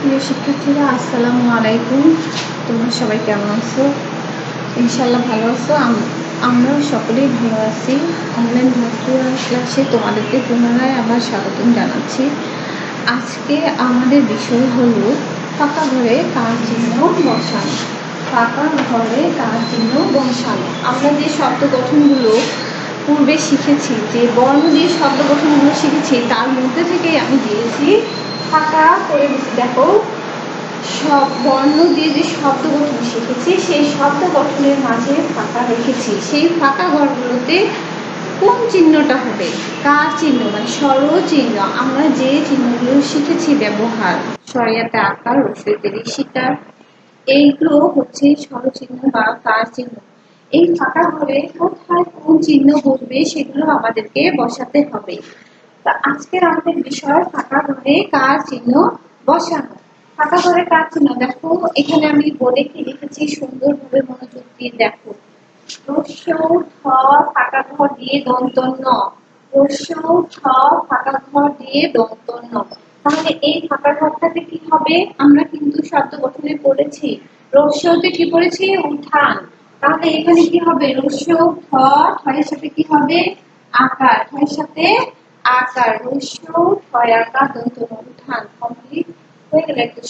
প্রিয় শিক্ষার্থীরা, আসসালামু আলাইকুম। তোমরা সবাই কেমন আছো? ইনশাল্লাহ ভালো আছো। আমরাও সকলেই ভালো আছি। অনলাইন ভার্চুয়াল ক্লাসে তোমাদেরকে পুনরায় আবার স্বাগতম জানাচ্ছি। আজকে আমাদের বিষয় হলো ফাঁকা ঘরে কার চিহ্ন বসানো। ফাঁকা ঘরে কার চিহ্ন বসানো। আমরা যে শব্দ গঠনগুলো পূর্বে শিখেছি, যে বর্ণ দিয়ে শব্দ গঠনগুলো শিখেছি, তার মধ্যে থেকেই আমি দিয়েছি ফাঁকা করে দিচ্ছি। দেখো, সব বর্ণ দিয়ে যে শব্দ গঠন শিখেছি, সেই শব্দ গঠনের মাঝে ফাঁকা রেখেছি। সেই ফাঁকা ঘরগুলোতে কোন চিহ্নটা হবে, কার চিহ্ন, মানে স্বরচিহ্ন। আমরা যে চিহ্নগুলো শিখেছি ব্যবহার, সরিয়াতে আকার, রসইতে ঋষিকার, এইগুলো হচ্ছে স্বরচিহ্ন বা কার চিহ্ন। এই ফাঁকা ঘরে কোথায় কোন চিহ্ন বসবে সেগুলো আমাদেরকে বসাতে হবে। তা আজকের আমাদের বিষয় ফাঁকা ঘরে কার চিহ্ন বসানো। ফাঁকা ঘরে কার চিহ্ন, দেখো এখানে আমি বোর্ডে কি লিখেছি সুন্দরভাবে মনোযোগ দিয়ে দেখো। রস্যৌ ঠ ফাঁকা ঘর দিয়ে দন্ত ন। রস্যৌ ঠ ফাঁকা ঘর দিয়ে দন্ত ন। তাহলে এই ফাঁকা ঘরটাতে কি হবে? আমরা কিন্তু শব্দ গঠনে পড়েছি, রস্যতে কি পড়েছি? উঠান। তাহলে এখানে কি হবে? রস্যৌ ঠ, ঠয়ের সাথে কি হবে? আকার, ঠয়ের সাথে আকার, রস্যৌ ঠয় আকার দন্ত ন, উঠান। কমপ্লিট হয়ে গেল একটা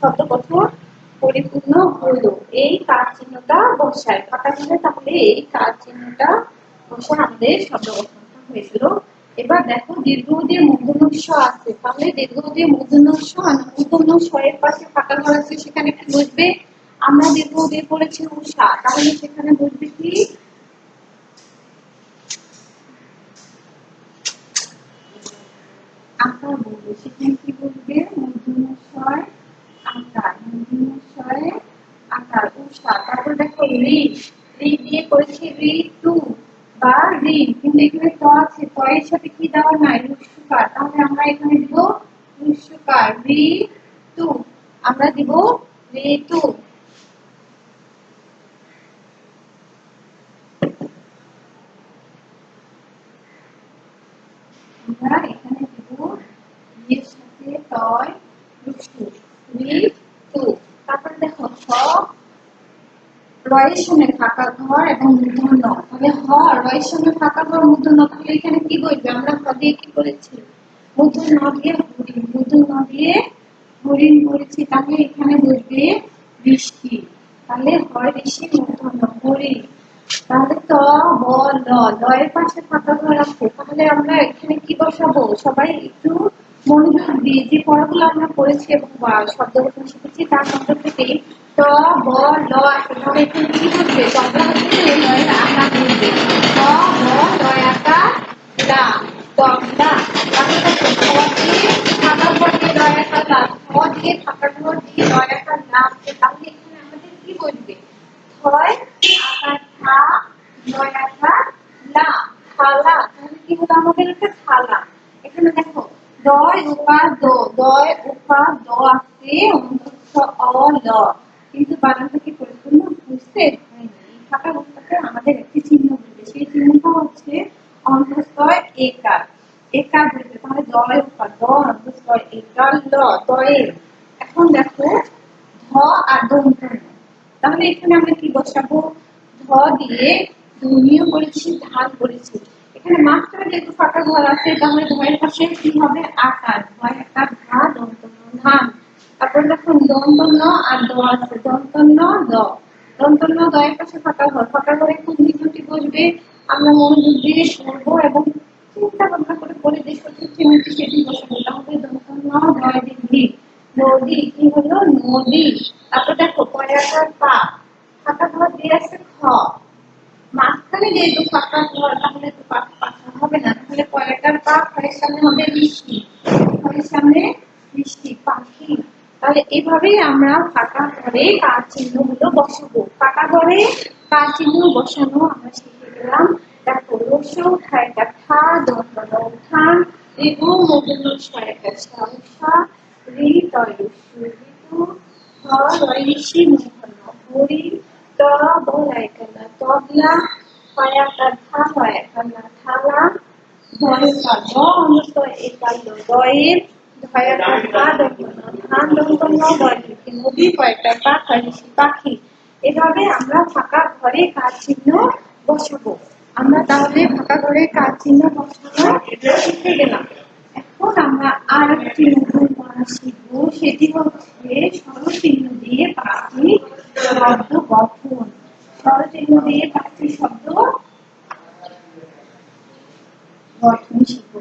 শব্দ গঠন পরিপূর্ণ হলো। এই কার চিহ্নটা বসায় ফাঁকা ঘরে, তাহলে এই কার চিহ্নটা বসে আমাদের শব্দ গঠনটা হয়েছিল। এবার দেখো দীর্ঘ দিয়ে মূর্ধন্য ষ আছে, তাহলে দীর্ঘ দিয়ে মূর্ধন্য ষ আর মূর্ধন্য ষ এর পাশে ফাঁকা ঘর আছে, সেখানে কি বসবে? আমরা দীর্ঘ দিয়ে পড়েছি উষা, তাহলে সেখানে বসবে কি? আকার বলবে, সেখানে কি বলবে? মূর্ধন্য ষয় আকার, মূর্ধন্য ষয়ে আকার, উষা। তারপর দেখো রি, রি দিয়ে করেছি ঋতু বা ঋণ, কিন্তু এখানে ত আছে, ত এর সাথে কি দেওয়া নাই? রস্যকার, তাহলে আমরা এখানে দিব রস্যকার, ঋতু। আমরা দিব ঋতু। আমরা এখানে দিব এর সাথে তয় রস্যু, ঋতু। তারপর দেখো হ, রয়ের সঙ্গে ফাঁকা ঘর এবং মূর্ধন্য, তাহলে হ রয়ের সঙ্গে ফাঁকা ঘর মূর্ধন্য, তাহলে এখানে কি বলবে? আমরা হ দিয়ে কি করেছি? মূর্ধন্য দিয়ে হরিণ, মূর্ধন্য দিয়ে হরিণ করেছি, তাহলে এখানে বলবে বৃষ্টি। তাহলে হয় ঋষি মূর্ধন্য হরিণ। তাহলে ত ব ল, লয়ের পাশে ফাঁকা ঘর আছে, তাহলে আমরা এখানে কি বসাবো? সবাই একটু মনোযোগ দিয়ে যে পড়াগুলো আমরা পড়েছি এবং শব্দ গঠন শিখেছি তার মধ্যে থেকে ত ব ল আছে, তাহলে এখানে কি বলবে? তবলা হচ্ছে লয়ের আকার বলবে, ত ব লয় আকার লা, তবলা। তাহলে দেখো খ দিয়ে ফাঁকা ঘর দিয়ে লয় আকার লা, খ দিয়ে ফাঁকা ঘর দিয়ে লয় আকার লা আছে, তাহলে এখানে আমাদের কি বলবে? ছয় আকার থা, লয় আকার লা, থালা। তাহলে কি হলো আমাদের? একটা থালা। এখানে দেখো দয় উপার দ, দয় উপার দ আছে, অন্তস্থ অ ল, কিন্তু বানানটা কি পরিপূর্ণ বুঝতে হয়নি। এই ফাঁকা ঘরটাতে আমাদের একটি চিহ্ন বলবে, সেই চিহ্নটা হচ্ছে অন্তস্থয় একার, একার বলবে। তাহলে দয় উপার দ, অন্তস্থয় একার ল, দয়ের। এখন দেখো ধ আর দন্ত ন, তাহলে এখানে আমরা কি বসাবো? ধ দিয়ে ধ্বনিও করেছি, ধান করেছি। এখানে মাঝখানে যেহেতু ফাঁকা ঘর আছে, তাহলে ধয়ের পাশে কি হবে? আকার, ধয় আকার ধা, দন্ত ন ধান। তারপর দেখুন দন্ত ন আর দ আছে, দন্ত ন দ, দন্ত ন দয়ের পাশে ফাঁকা ঘর, ফাঁকা ঘরে কোন চিহ্নটি বসবে? আমরা মনোযোগ দিয়ে পড়বো এবং চিন্তা ভাবনা করে পড়ে যে সঠিক চিহ্নটি সেটি বসাবো। তাহলে দন্ত ন দয় দীর্ঘি, নদী, কি হলো? নদী। তারপর দেখো পরে আকার পা, ফাঁকা ঘর দিয়ে আছে খ, মাঝখানে যেহেতু ফাঁকা ঘর, তাহলে তো পাখা হবে না, তাহলে পয়লাটার পা, ফয়ের সামনে হবে বৃষ্টি, ফয়ের সামনে বৃষ্টি, পাখি। তাহলে এভাবেই আমরা ফাঁকা ঘরে কার চিহ্নগুলো বসাবো। ফাঁকা ঘরে কার চিহ্ন বসানো আমরা শিখে গেলাম। দেখো রস্য উঠায় ঠা, দন্ত ন উঠান, ঋতু মূর্ধন্য ষয় উষা, ঋ তয় রস্য ঋতু, হ রয় ঋষি মূর্ধন্য হরি, ত ব লয় আকার লা তবলা, হয় আকার থা, হয় আকার লা থালা, ধয় উকার দ, অন্তস্থ একার ল দয়ের। ধয়াকার ধা দন্তন্য ধান দন্তন্য বয়লিকে নদী কয়টা পাখা ঋষি পাখি। এভাবে আমরা ফাঁকা ঘরে কার চিহ্ন বসাবো। আমরা তাহলে ফাঁকা ঘরে কার চিহ্ন বসানো শিখে গেলাম। এখন আমরা আর একটি নতুন পড়া শিখবো, সেটি হচ্ছে স্বরচিহ্ন দিয়ে পাঁচটি শব্দ গঠন। স্বরচিহ্ন দিয়ে পাঁচটি শব্দ গঠন শিখবো।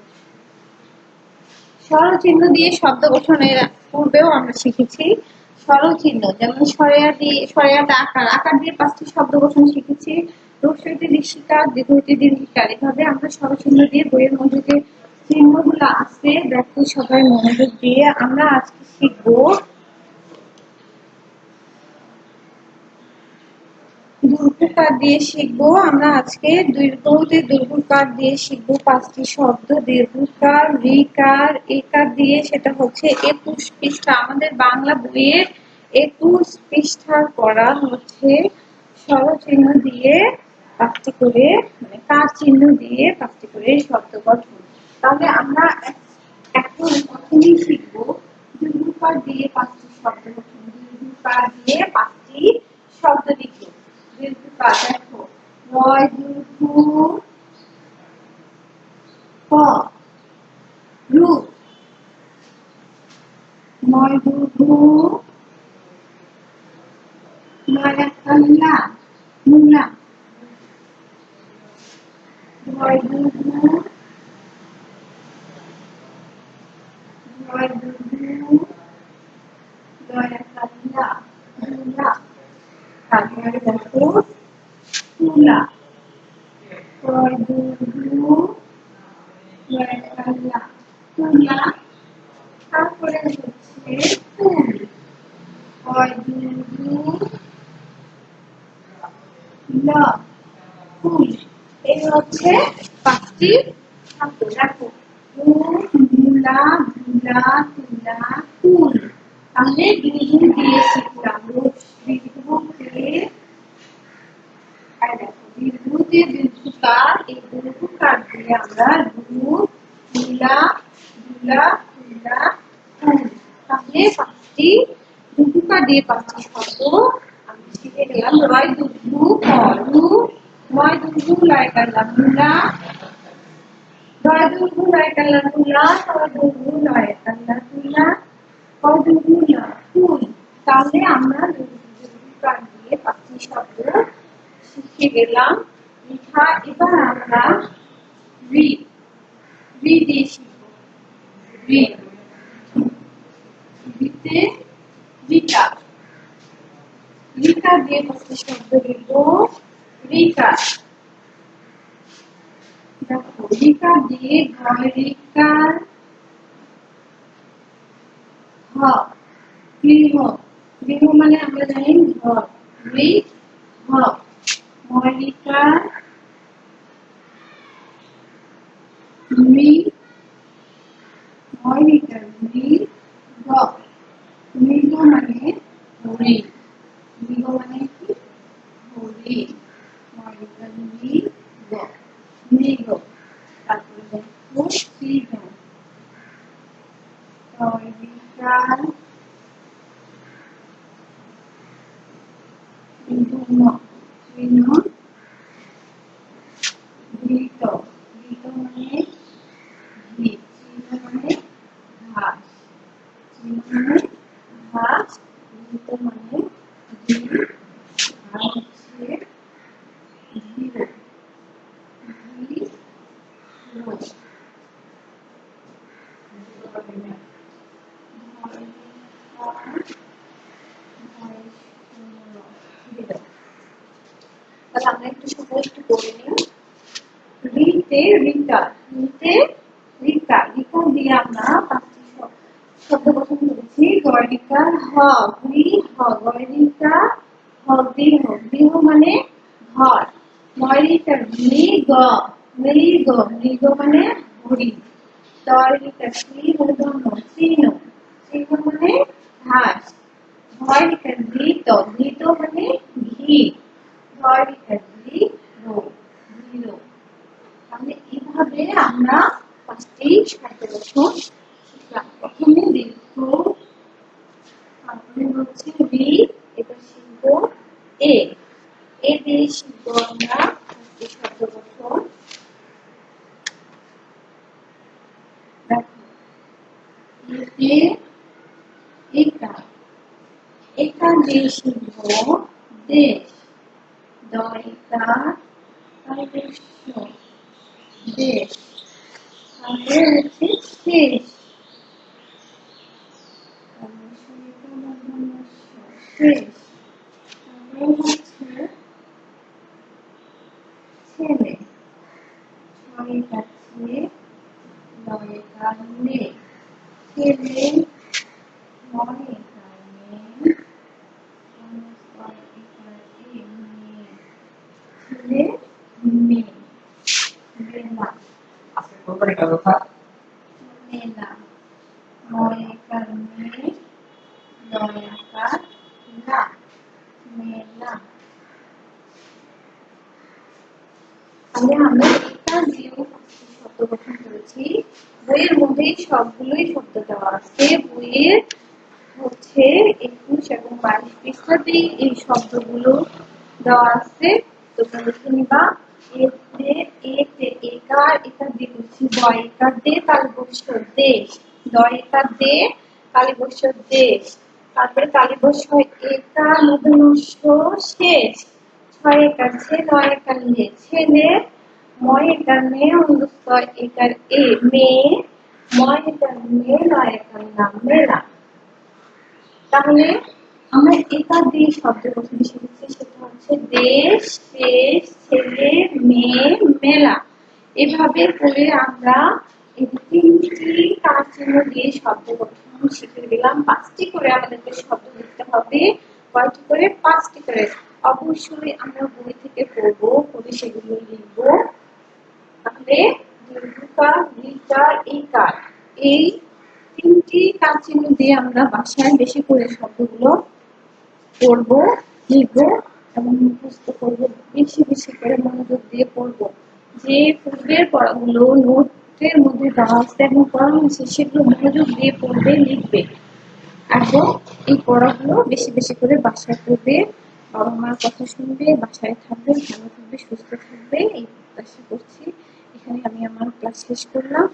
স্বরচিহ্ন দিয়ে শব্দ গঠনের পূর্বেও আমরা শিখেছি স্বরচিহ্ন, যেমন সরেয়া আকার আকার দিয়ে পাঁচটি শব্দ গঠন শিখেছি। রস্বইতে ঋষিকার, দীর্ঘইতে দীর্ঘিকার। এভাবে আমরা স্বরচিহ্ন দিয়ে বইয়ের মধ্যে যে চিহ্নগুলো আছে দেখো সবাই মনোযোগ দিয়ে। আমরা আজকে শিখবো দীর্ঘকার দিয়ে শিখবো। আমরা আজকে দীর্ঘতে দীর্ঘকার দিয়ে শিখবো পাঁচটি শব্দ। দীর্ঘকার, ঋকার, একার দিয়ে, সেটা হচ্ছে 21 পৃষ্ঠা, আমাদের বাংলা বইয়ের 21 পৃষ্ঠার পড়া হচ্ছে স্বরচিহ্ন দিয়ে পাঁচটি করে, মানে কার চিহ্ন দিয়ে পাঁচটি করে শব্দ গঠন। তাহলে আমরা এখন প্রথমেই শিখবো দীর্ঘকার দিয়ে পাঁচটি শব্দ গঠন। দীর্ঘকার দিয়ে পাঁচটি শব্দ লিখবো। দীর্ঘকার দেখো, রয় দীর্ঘ ক, রু, ময় দীর্ঘ ময়লা মূলা, রয় দীর্ঘ দয়া মূলা। তারপরে দেখো তুলা, রয় দীর্ঘ তুলা। তারপরে হচ্ছে ফুল, রয় দীর্ঘ ল, ফুল। এই হচ্ছে পাঁচটি শব্দ। দেখো মূলা, ধুলা, তুলা, ফুল। তাহলে দীর্ঘ দিয়ে শিখলাম। দীর্ঘতে দীর্ঘকার, এই দীর্ঘকার দিয়ে আমরা দুধ, তুলা, ধুলা, তুলা, ফুল। তাহলে পাঁচটি দীর্ঘকার দিয়ে পাঁচটি শব্দ আমি শিখে গেলাম। রয় দুধ করু, ময় দুধ লয় করলাম মূলা, রয় দুধ লয় করলাম তুলা, রয় দুধ লয় করলাম তুলা, রয় দুধ লয় ফুল। তাহলে আমরা দীর্ঘকার দিয়ে পাঁচটি শব্দ শিখে গেলাম। লিখা এবার আমরা রি দিয়ে শিখবো। রিতে রিকা, রিকা দিয়ে পাঁচটি শব্দ লিখবো। রিকা দেখো, রিকা দিয়ে ঘর রিকার হ, গৃহ, গৃহ মানে আমরা জানি ঘর, গৃহ, ময়লিকা মৃ, ময়লিকা মৃগ, মৃগ মানে হরিণ, মৃগ মানে কি হরিণ, ময়লিকা মৃগ, মৃগ। তারপরে দেখো সিংহ, ময়লিকা সিংহ, ঘৃত, ঘৃত মানে ঘি, চিহ্ন মানে ঘাস, চিহ্ন মানে ঘাস, ঘৃত মানে ঘি, আর হচ্ছে ঘির, ঘি, তাহলে আমরা একটু সময় একটু করে নিই। রিতে রিকা, রিতে রিকা, রিকা দিয়ে আমরা পাঁচটি শব্দ গঠন করেছি। গয়রিকা হ, গৃহ, গয়রিকা হ গৃহ, গৃহ মানে ঘর, ময়রিকা মৃগ, মৃগ, মৃগ মানে হরিণ, দয়রিকা শ্রীমূর্ধন্য তৃণ, তৃণ মানে ঘাস, ভয়রিকা ঘৃত, ঘৃত মানে ঘি, ভয়রিকা ঘৃ, ঘৃ। তাহলে এইভাবে আমরা পাঁচটি শব্দ গঠন শিখলাম। প্রথমে এতে একা, একা দেশ লিখব দেশ, দয়কা তালব্য দেশ, তারপরে হচ্ছে শেষ, শেষ, তারপরে হচ্ছে ছেলে, ছয় কাছে নয় কানে, ছেলে নয় কানে, ছেলে মেয়ে, মেলা, মেলা, নয় কানে নয় কার না, মেলা। তাহলে আমরা এটা দিয়েও শব্দ গঠন করেছি। বইয়ের মধ্যে সবগুলোই শব্দ দেওয়া আছে। বইয়ের হচ্ছে 21 এবং 22 পৃষ্ঠাতেই এই শব্দগুলো দেওয়া আছে। তোমরা লিখে নিবা। এতে এতে একা, একা দিয়ে বলছি দয়কা দে তালবস্য দেশ, দয়কা দে তালবস্য দেশ, তারপরে তালবস্য একা মূর্ধন্য শেষ, ছয় কাছে নয় কানে ছেলে, ময় একানে অনুস্তয় একার এ মেয়ে, ময় একানে নয় একার নাম মেলা। তাহলে আমরা একা দিয়ে শব্দ গঠন শিখেছি, সেটা হচ্ছে দেশ, শেষ, ছেলে, মেয়ে, মেলা। এভাবে করে আমরা এই তিনটি কাজ চিহ্ন দিয়ে শব্দ গঠন শিখে গেলাম। 5টি করে আমাদেরকে শব্দ লিখতে হবে। কয়টি করে? 5টি করে। অবশ্যই আমরা বই থেকে পড়বো, পড়ে সেগুলো লিখবো। তাহলে দীর্ঘকার, ঋকার, একার, এই তিনটি কাজ চিহ্ন দিয়ে আমরা বাসায় বেশি করে শব্দগুলো পড়বো, লিখবো এবং মুখস্থ করবো। বেশি বেশি করে মনোযোগ দিয়ে পড়বো। যে পূর্বের পড়াগুলো নোটের মধ্যে দেওয়া আছে এবং পড়ানো হয়েছে, সেগুলো মনোযোগ দিয়ে পড়বে, লিখবে এবং এই পড়াগুলো বেশি বেশি করে বাসায় পড়বে। বাবা মার কথা শুনবে, বাসায় থাকবে, ভালো থাকবে, সুস্থ থাকবে, এই প্রত্যাশা করছি। এখানে আমি আমার ক্লাস শেষ করলাম।